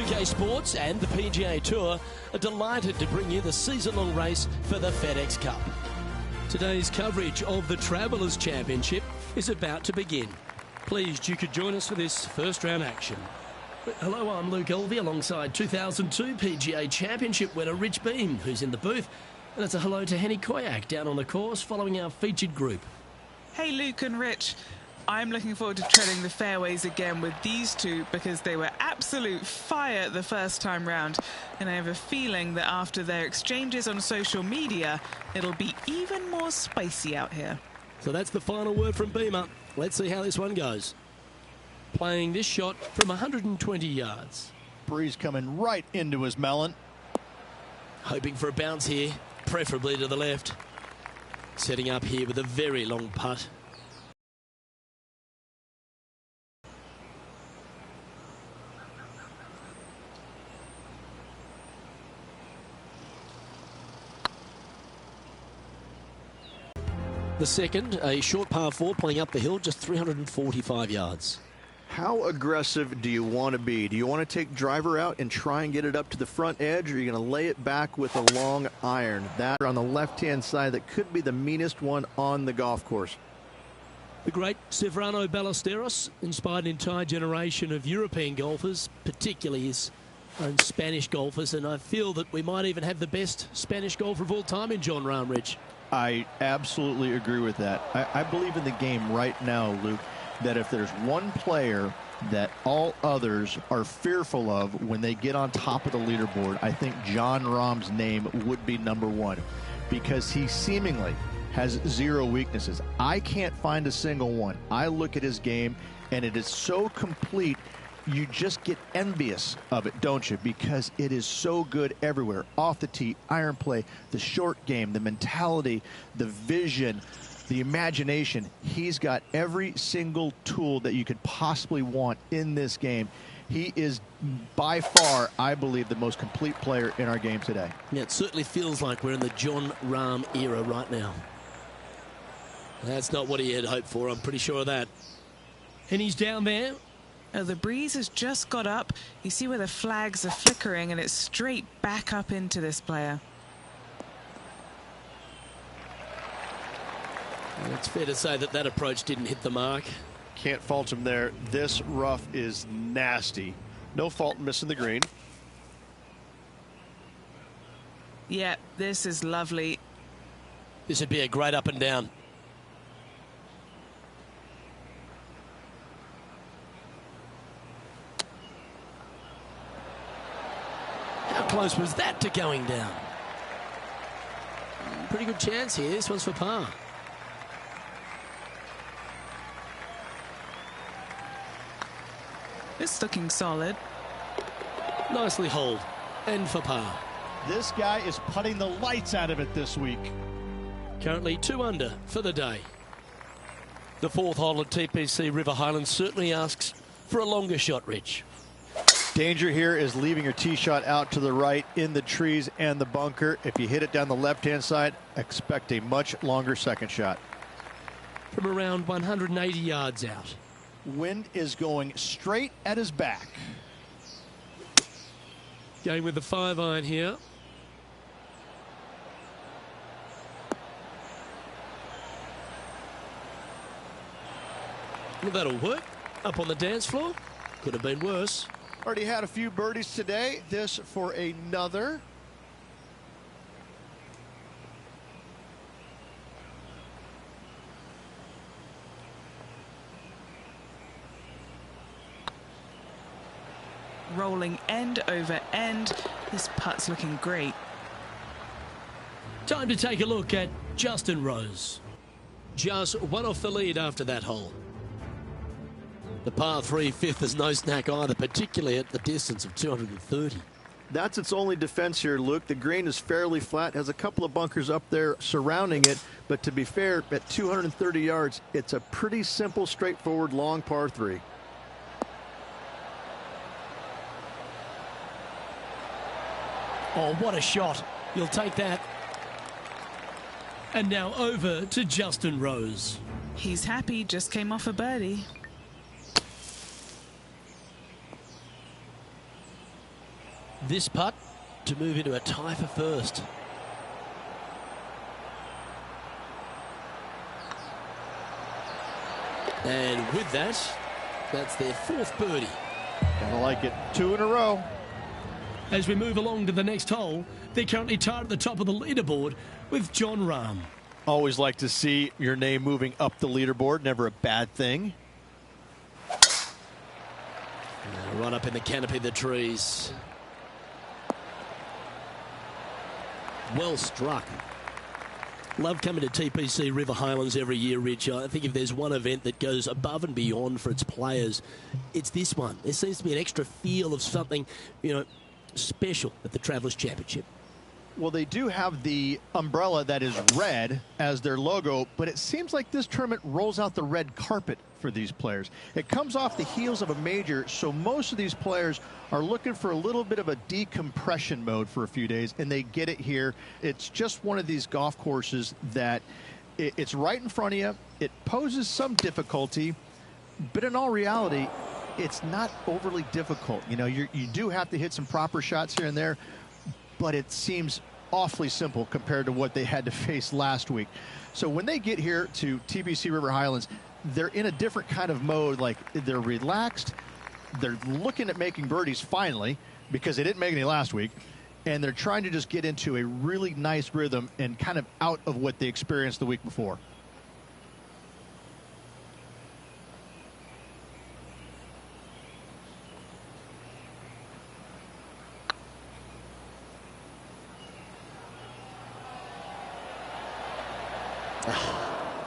2K Sports and the PGA Tour are delighted to bring you the season-long race for the FedEx Cup. Today's coverage of the Travelers Championship is about to begin. Pleased you could join us for this first round action. Hello, I'm Luke Elvey alongside 2002 PGA Championship winner Rich Beem, who's in the booth. And it's a hello to Henny Koyak down on the course following our featured group. Hey Luke and Rich, I'm looking forward to treading the fairways again with these two because they were absolute fire the first time round, and I have a feeling that after their exchanges on social media it'll be even more spicy out here. So that's the final word from Beamer. Let's see how this one goes. Playing this shot from 120 yards. Breeze coming right into his melon. Hoping for a bounce here, preferably to the left. Setting up here with a very long putt. The second, a short par 4 playing up the hill, just 345 yards. How aggressive do you want to be? Do you want to take driver out and try and get it up to the front edge, or are you going to lay it back with a long iron? That on the left-hand side, that could be the meanest one on the golf course. The great Ceferano Ballesteros inspired an entire generation of European golfers, particularly his own Spanish golfers, and I feel that we might even have the best Spanish golfer of all time in Jon Rahm, Rich. I absolutely agree with that. I believe in the game right now, Luke, that if there's one player that all others are fearful of when they get on top of the leaderboard, I think Jon Rahm's name would be number one, because he seemingly has zero weaknesses. I can't find a single one. I look at his game and it is so complete, you just get envious of it, don't you? Because it is so good everywhere. Off the tee, iron play, the short game, the mentality, the vision, the imagination. He's got every single tool that you could possibly want in this game. He is by far, I believe, the most complete player in our game today. Yeah, it certainly feels like we're in the Jon Rahm era right now. That's not what he had hoped for, I'm pretty sure of that. And he's down there. The breeze has just got up. You see where the flags are flickering, and it's straight back up into this player. Well, it's fair to say that that approach didn't hit the mark. Can't fault him there. This rough is nasty. No fault in missing the green. Yeah, this is lovely. This would be a great up and down. How close was that to going down? Pretty good chance here. This one's for par. It's looking solid. Nicely holed. And for par. This guy is putting the lights out of it this week. Currently 2 under for the day. The fourth hole at TPC River Highlands certainly asks for a longer shot, Rich. Danger here is leaving your tee shot out to the right in the trees and the bunker. If you hit it down the left-hand side, expect a much longer second shot. From around 180 yards out. Wind is going straight at his back. Going with the 5-iron here. Well, that'll work. Up on the dance floor. Could have been worse. Already had a few birdies today. This for another. Rolling end over end. This putt's looking great. Time to take a look at Justin Rose. Just one off the lead after that hole. The par 3 fifth is no snack either, particularly at the distance of 230. That's its only defense here, Luke. The green is fairly flat, has a couple of bunkers up there surrounding it, but to be fair, at 230 yards, it's a pretty simple, straightforward, long par 3. Oh, what a shot. You'll take that. And now over to Justin Rose. He's happy, just came off a birdie. this putt to move into a tie for first. And with that, that's their fourth birdie. Gonna like it. 2 in a row. As we move along to the next hole, they're currently tied at the top of the leaderboard with Jon Rahm. Always like to see your name moving up the leaderboard. Never a bad thing. Right up in the canopy of the trees. Well struck. Love coming to TPC River Highlands every year, Rich. I think if there's one event that goes above and beyond for its players, it's this one. There seems to be an extra feel of something, special at the Travelers Championship. Well, they do have the umbrella that is red as their logo, but it seems like this tournament rolls out the red carpet for these players. It comes off the heels of a major, so most of these players are looking for a little bit of a decompression mode for a few days, and they get it here. It's just one of these golf courses that it's right in front of you. It poses some difficulty, but in all reality, it's not overly difficult. You do have to hit some proper shots here and there, but it seems awfully simple compared to what they had to face last week. So when they get here to TPC River Highlands, they're in a different kind of mode. Like, they're relaxed. They're looking at making birdies finally, because they didn't make any last week. And they're trying to just get into a really nice rhythm and kind of out of what they experienced the week before.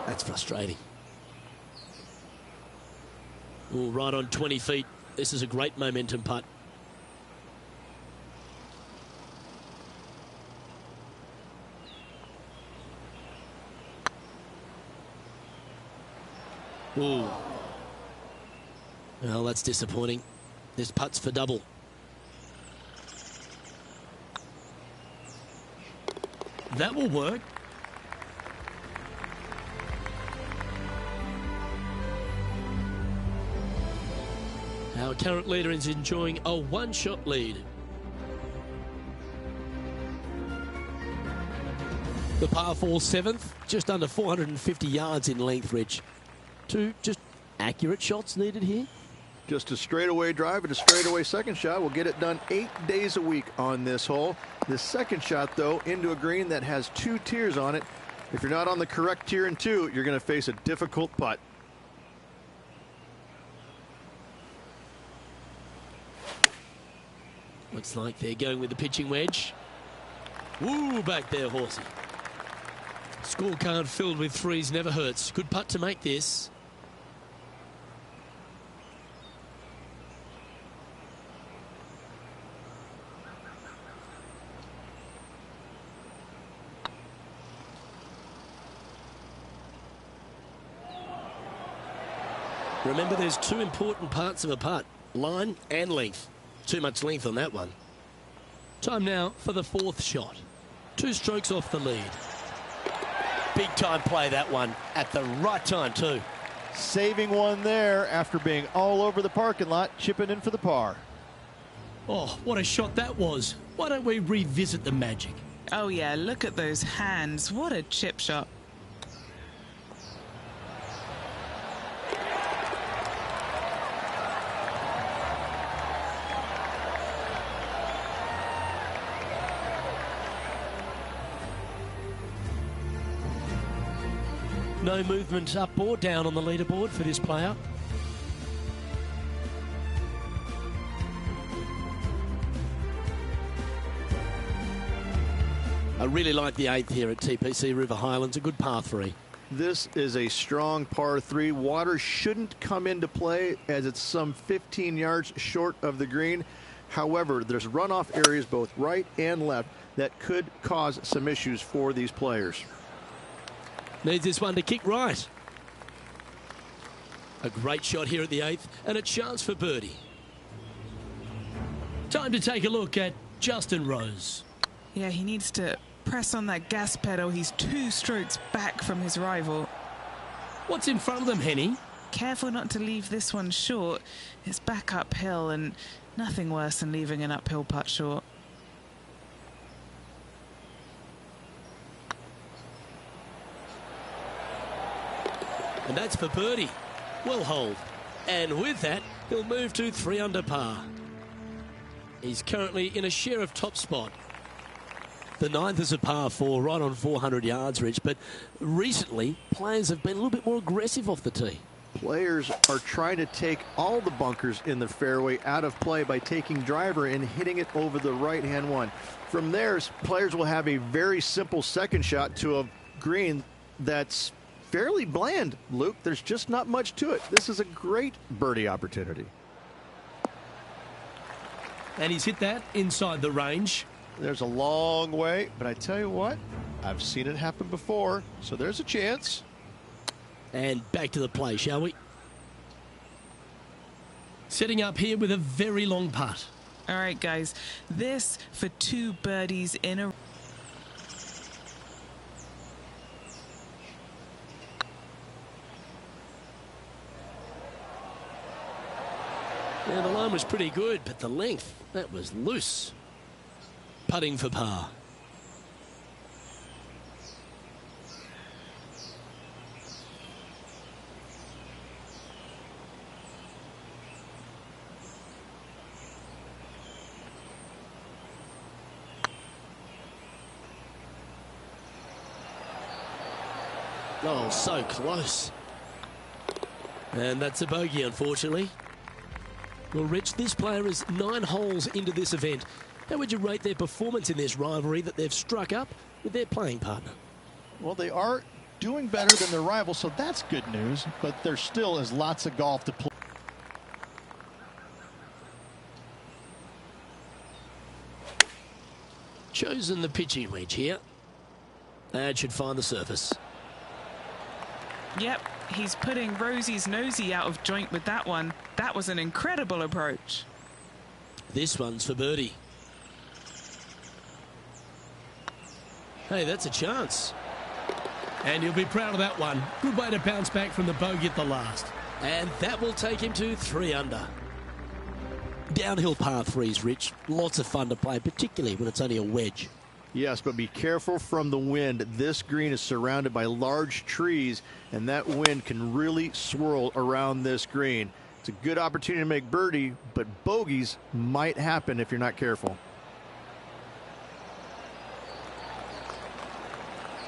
That's frustrating. Ooh, right on 20 feet. This is a great momentum putt. Ooh. Well, that's disappointing. This putt's for double. That will work. Our current leader is enjoying a one-shot lead. The par 4 seventh, just under 450 yards in length, Rich. 2 just accurate shots needed here. Just a straightaway drive and a straightaway second shot will get it done 8 days a week on this hole. The second shot, though, into a green that has 2 tiers on it. If you're not on the correct tier in 2, you're going to face a difficult putt. Looks like they're going with the pitching wedge. Woo, back there, Horsey. Scorecard filled with threes never hurts. Good putt to make this. Remember, there's 2 important parts of a putt: line and length. Too much length on that one. Time now for the 4th shot. 2 strokes off the lead. Big time play, that one, at the right time too. Saving one there after being all over the parking lot, chipping in for the par. Oh, what a shot that was. Why don't we revisit the magic? Oh yeah, look at those hands. What a chip shot. No movement up or down on the leaderboard for this player. I really like the 8th here at TPC River Highlands. A good par 3. This is a strong par 3. Water shouldn't come into play as it's some 15 yards short of the green. However, there's runoff areas both right and left that could cause some issues for these players. Needs this one to kick right. A great shot here at the 8th and a chance for birdie. Time to take a look at Justin Rose. Yeah, he needs to press on that gas pedal. He's 2 strokes back from his rival. What's in front of them, Henny? Careful not to leave this one short. It's back uphill, and nothing worse than leaving an uphill putt short. And that's for birdie. Well holed. And with that, he'll move to 3 under par. He's currently in a share of top spot. The 9th is a par 4, right on 400 yards, Rich. But recently, players have been a little bit more aggressive off the tee. Players are trying to take all the bunkers in the fairway out of play by taking driver and hitting it over the right-hand one. From there, players will have a very simple second shot to a green that's fairly bland, Luke. There's just not much to it. This is a great birdie opportunity. And he's hit that inside the range. There's a long way, but I tell you what, I've seen it happen before, so there's a chance. And back to the play, shall we? Setting up here with a very long putt. All right, guys, this for 2 birdies in a... Yeah, the line was pretty good, but the length, that was loose. Putting for par. Oh, so close. And that's a bogey, unfortunately. Well, Rich, this player is 9 holes into this event. How would you rate their performance in this rivalry that they've struck up with their playing partner? Well, they are doing better than their rivals, so that's good news, but there still is lots of golf to play. Chosen the pitching wedge here. That should find the surface. Yep, he's putting Rosie's nosy out of joint with that one. That was an incredible approach. This one's for birdie. Hey, that's a chance. And he'll be proud of that one. Good way to bounce back from the bogey at the last. And that will take him to 3 under. Downhill par 3s, Rich. Lots of fun to play, particularly when it's only a wedge. Yes, but be careful from the wind. This green is surrounded by large trees, and that wind can really swirl around this green. It's a good opportunity to make birdie, but bogeys might happen if you're not careful.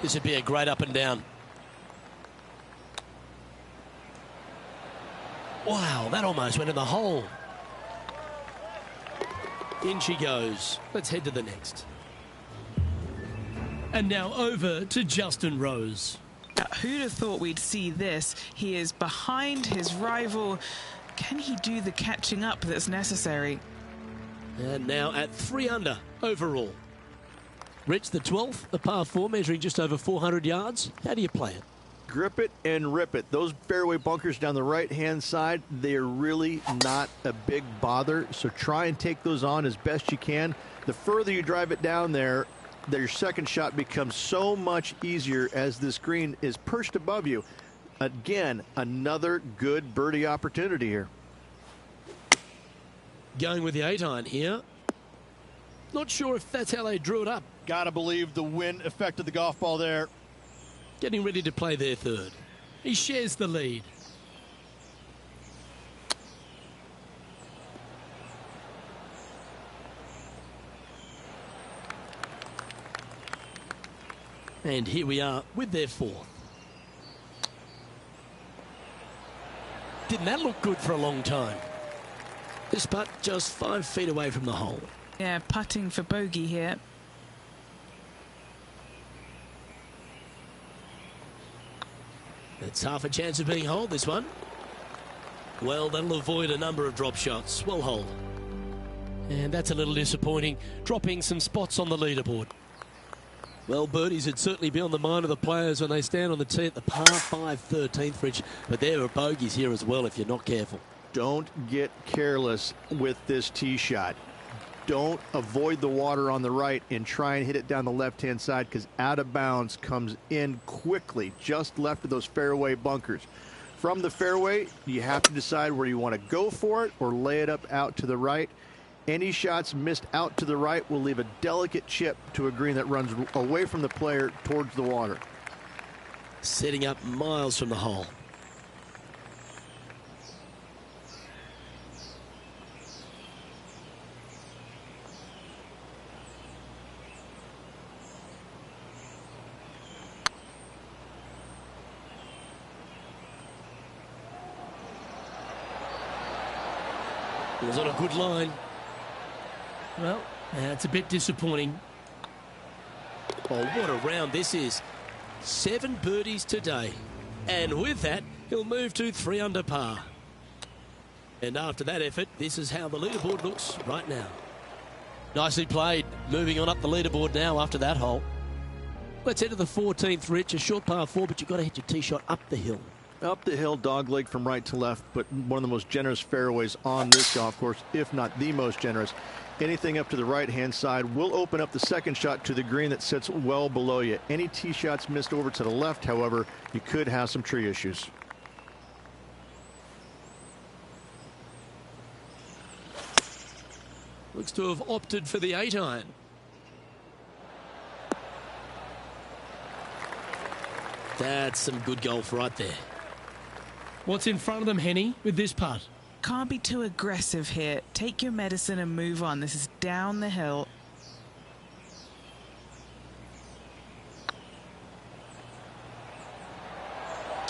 This would be a great up and down. Wow, that almost went in the hole. In she goes. Let's head to the next. And now over to Justin Rose. Who'd have thought we'd see this? He is behind his rival. Can he do the catching up that's necessary? And now at 3 under overall. Rich, the 12th, a par 4 measuring just over 400 yards. How do you play it? Grip it and rip it. Those fairway bunkers down the right-hand side, they're really not a big bother, so try and take those on as best you can. The further you drive it down there, your second shot becomes so much easier as this green is perched above you. Again, another good birdie opportunity here. Going with the 8-iron here. Not sure if that's how they drew it up. Gotta believe the wind affected the golf ball there. Getting ready to play their 3rd. He shares the lead. And here we are with their 4th. Didn't that look good for a long time? This putt just 5 feet away from the hole. Yeah, putting for bogey here. It's half a chance of being holed, this one. Well, that'll avoid a number of drop shots. Well holed. And that's a little disappointing, dropping some spots on the leaderboard. Well, birdies would certainly be on the mind of the players when they stand on the tee at the par 5 13th, Rich. But there are bogeys here as well if you're not careful. Don't get careless with this tee shot. Don't avoid the water on the right and try and hit it down the left-hand side, because out of bounds comes in quickly, just left of those fairway bunkers. From the fairway, you have to decide where you want to go for it or lay it up out to the right. Any shots missed out to the right will leave a delicate chip to a green that runs away from the player towards the water. Setting up miles from the hole. It was on a good line. Well, that's a bit disappointing. Oh, what a round this is. 7 birdies today. And with that, he'll move to 3 under par. And after that effort, this is how the leaderboard looks right now. Nicely played. Moving on up the leaderboard now after that hole. Let's head to the 14th, Rich. A short par 4, but you've got to hit your tee shot up the hill. Up the hill, dogleg from right to left, but one of the most generous fairways on this golf course, if not the most generous. Anything up to the right-hand side will open up the second shot to the green that sits well below you. Any tee shots missed over to the left, however, you could have some tree issues. Looks to have opted for the 8-iron. That's some good golf right there. What's in front of them, Henny, with this putt? Can't be too aggressive here. Take your medicine and move on. This is down the hill.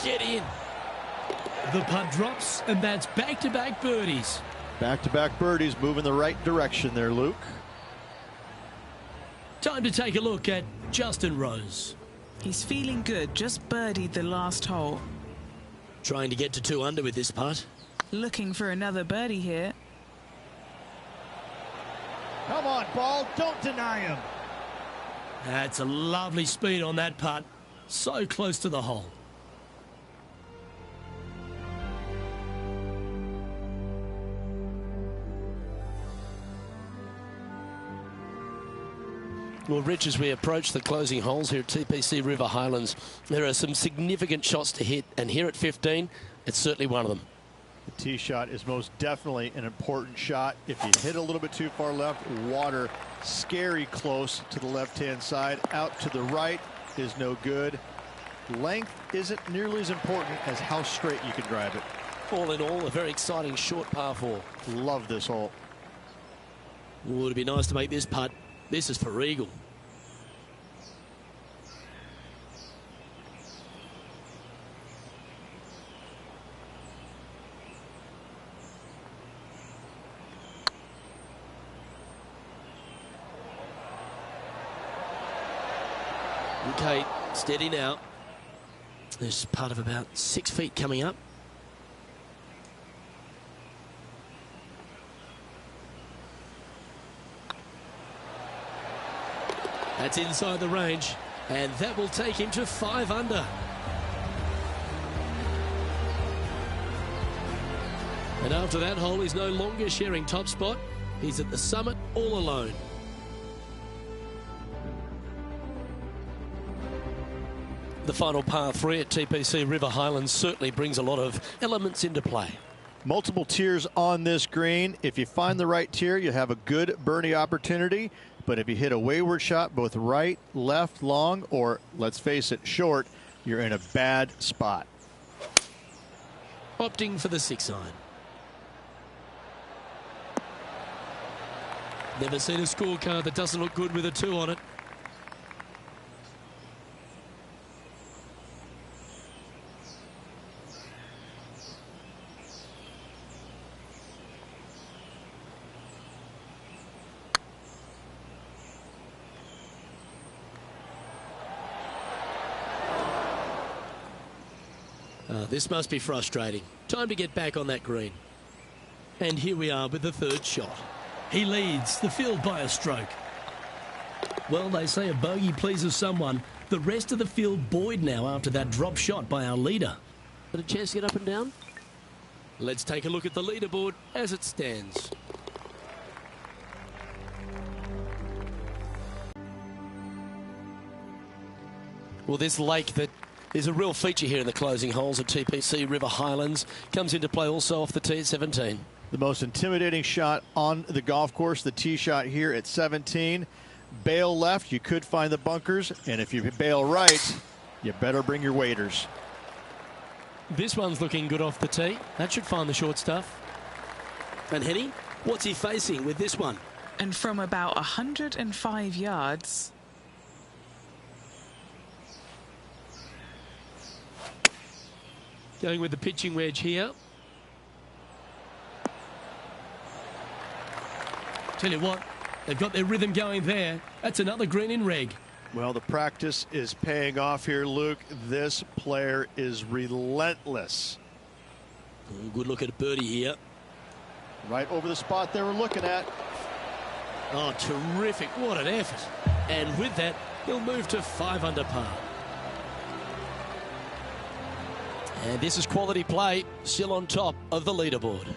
Get in. The putt drops, and that's back-to-back birdies. Back-to-back birdies, moving the right direction there, Luke. Time to take a look at Justin Rose. He's feeling good. Just birdied the last hole. Trying to get to 2 under with this putt. Looking for another birdie here. Come on, ball. Don't deny him. That's a lovely speed on that putt. So close to the hole. Well, Rich, as we approach the closing holes here at TPC River Highlands, there are some significant shots to hit, and here at 15, it's certainly one of them. The tee shot is most definitely an important shot. If you hit a little bit too far left, water scary close to the left-hand side. Out to the right is no good. Length isn't nearly as important as how straight you can drive it. All in all, a very exciting short par 4. Love this hole. Would it be nice to make this putt? This is for eagle. Okay, steady now. There's part of about 6 feet coming up. That's inside the range, and that will take him to 5 under. And after that hole, he's no longer sharing top spot. He's at the summit all alone. The final par 3 at TPC River Highlands certainly brings a lot of elements into play. Multiple tiers on this green. If you find the right tier, you have a good birdie opportunity. But if you hit a wayward shot, both right, left, long, or let's face it, short, you're in a bad spot. Opting for the 6-iron. Never seen a scorecard that doesn't look good with a 2 on it. This must be frustrating. Time to get back on that green. And here we are with the 3rd shot. He leads the field by a stroke. Well, they say a bogey pleases someone. The rest of the field buoyed now after that drop shot by our leader. Got a chance to get up and down? Let's take a look at the leaderboard as it stands. Well, this lake that is a real feature here in the closing holes at TPC River Highlands comes into play also off the tee at 17. The most intimidating shot on the golf course, the tee shot here at 17. Bail left, you could find the bunkers, and if you bail right, you better bring your waders. This one's looking good off the tee. That should find the short stuff. And Henny, what's he facing with this one? And from about 105 yards... Going with the pitching wedge here. Tell you what, they've got their rhythm going there. That's another green in reg. Well, the practice is paying off here, Luke. This player is relentless. Good look at birdie here. Right over the spot they were looking at. Oh, terrific. What an effort. And with that, he'll move to 5 under par. And this is quality play, still on top of the leaderboard.